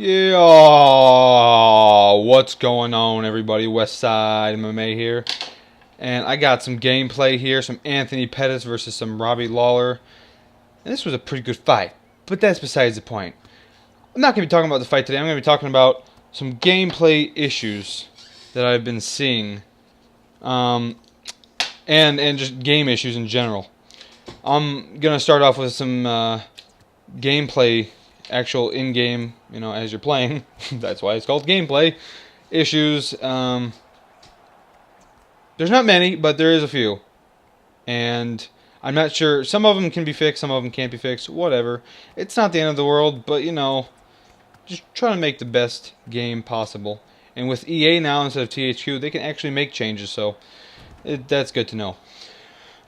Yeah, what's going on, everybody? Westside MMA here, and I got some gameplay here. Some Anthony Pettis versus some Lawler, and this was a pretty good fight. But that's besides the point. I'm not going to be talking about the fight today. I'm going to be talking about some gameplay issues that I've been seeing, and just game issues in general. I'm going to start off with some gameplay. Actual in-game, as you're playing. That's why it's called gameplay issues. There's not many, but there is a few. And I'm not sure. Some of them can be fixed, some of them can't be fixed. Whatever. It's not the end of the world, but, just trying to make the best game possible. And with EA now instead of THQ, they can actually make changes, so that's good to know.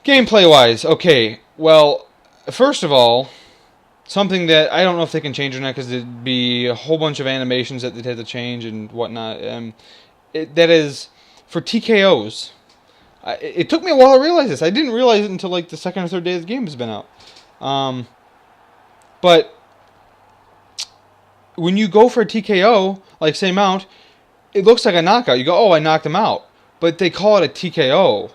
Gameplay-wise, okay. Well, first of all, something that I don't know if they can change or not, because it'd be a whole bunch of animations that they'd have to change and whatnot. That is, for TKOs, it took me a while to realize this. I didn't realize it until like the second or third day the game has been out. But when you go for a TKO, like say mount, it looks like a knockout. You go, oh, I knocked him out. But they call it a TKO.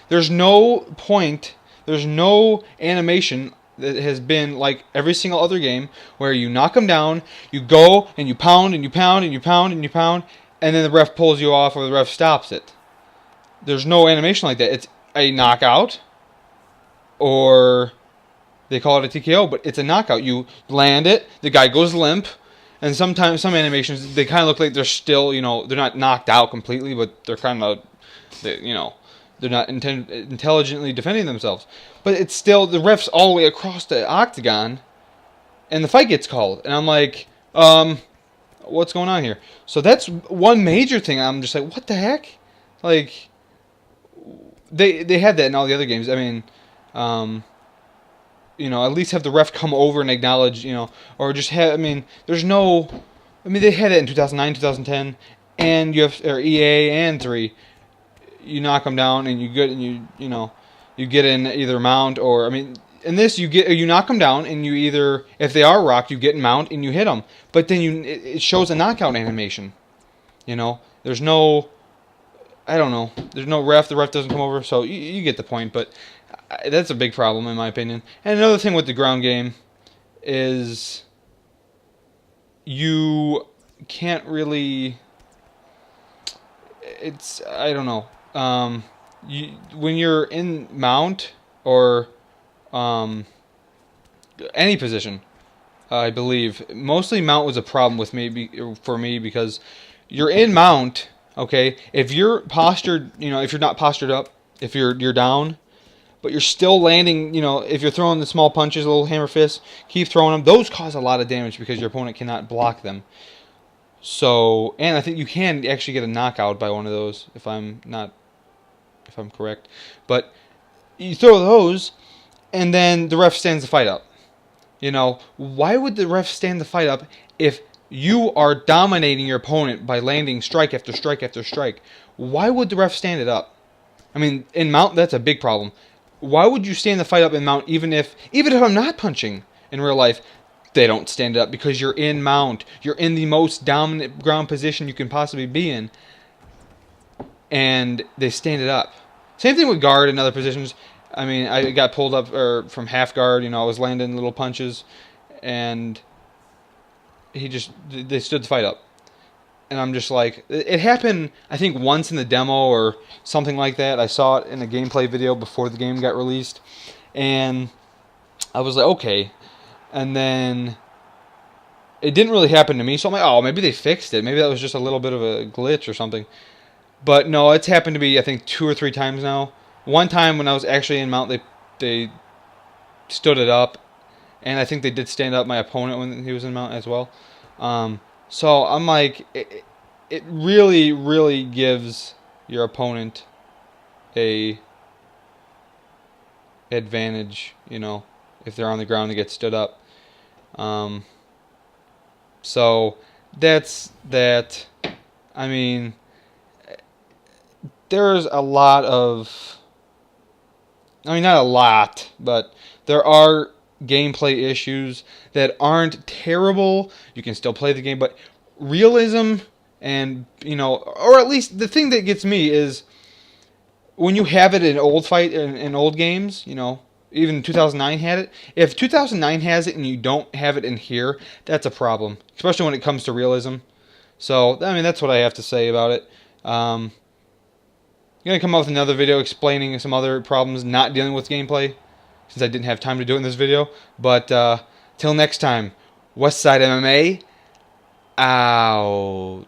There's no point, there's no animation that has been like every single other game where you knock them down, you go and you pound and you pound and you pound and you pound, and then the ref pulls you off or the ref stops it. There's no animation like that. It's a knockout, or they call it a TKO, but it's a knockout. You land it, the guy goes limp, and sometimes some animations they kind of look like they're still, they're not knocked out completely, but they're kind of, they're not intelligently defending themselves. But it's still, the ref's all the way across the octagon, and the fight gets called. And I'm like, what's going on here? So that's one major thing. I'm just like, what the heck? Like, they had that in all the other games. I mean, at least have the ref come over and acknowledge, or just have, there's no, they had it in 2009, 2010, and EA and 3. You knock them down and you get you get in either mount or in this you knock them down and you either, if they are rocked, you get in mount and you hit them, but then it shows a knockout animation. There's no, I don't know, there's no ref. The ref doesn't come over, so you get the point. But that's a big problem in my opinion. And another thing with the ground game is you can't really. It's, I don't know. When you're in mount or any position, I believe mostly mount was a problem with for me because you're in mount. Okay, if you're postured, if you're not postured up, if you're down, but you're still landing, if you're throwing the small punches, little hammer fists, keep throwing them. Those cause a lot of damage because your opponent cannot block them. So, and I think you can actually get a knockout by one of those if I'm correct. But you throw those, and then the ref stands the fight up. Why would the ref stand the fight up if you are dominating your opponent by landing strike after strike after strike? Why would the ref stand it up? In mount, that's a big problem. Why would you stand the fight up in mount even if I'm not punching in real life? They don't stand it up because you're in mount. You're in the most dominant ground position you can possibly be in. And they stand it up. Same thing with guard and other positions. I got pulled up from half guard. I was landing little punches, and they stood the fight up. And I'm just like, it happened, I think, once in the demo or something like that. I saw it in a gameplay video before the game got released, and I was like, okay. And then it didn't really happen to me, so I'm like, oh, maybe they fixed it. Maybe that was just a little bit of a glitch or something. But no, it's happened to me, I think, 2 or 3 times now. One time when I was actually in mount, they stood it up, and I think they did stand up my opponent when he was in mount as well. So I'm like, it really, really gives your opponent a advantage, if they're on the ground and get stood up. So that's that. There's a lot of, not a lot, but there are gameplay issues that aren't terrible. You can still play the game, but realism and, or at least the thing that gets me is when you have it in in old games, even 2009 had it. If 2009 has it and you don't have it in here, that's a problem, especially when it comes to realism. So, I mean, that's what I have to say about it. I'm going to come up with another video explaining some other problems not dealing with gameplay, since I didn't have time to do it in this video. But, till next time, Westside MMA, out.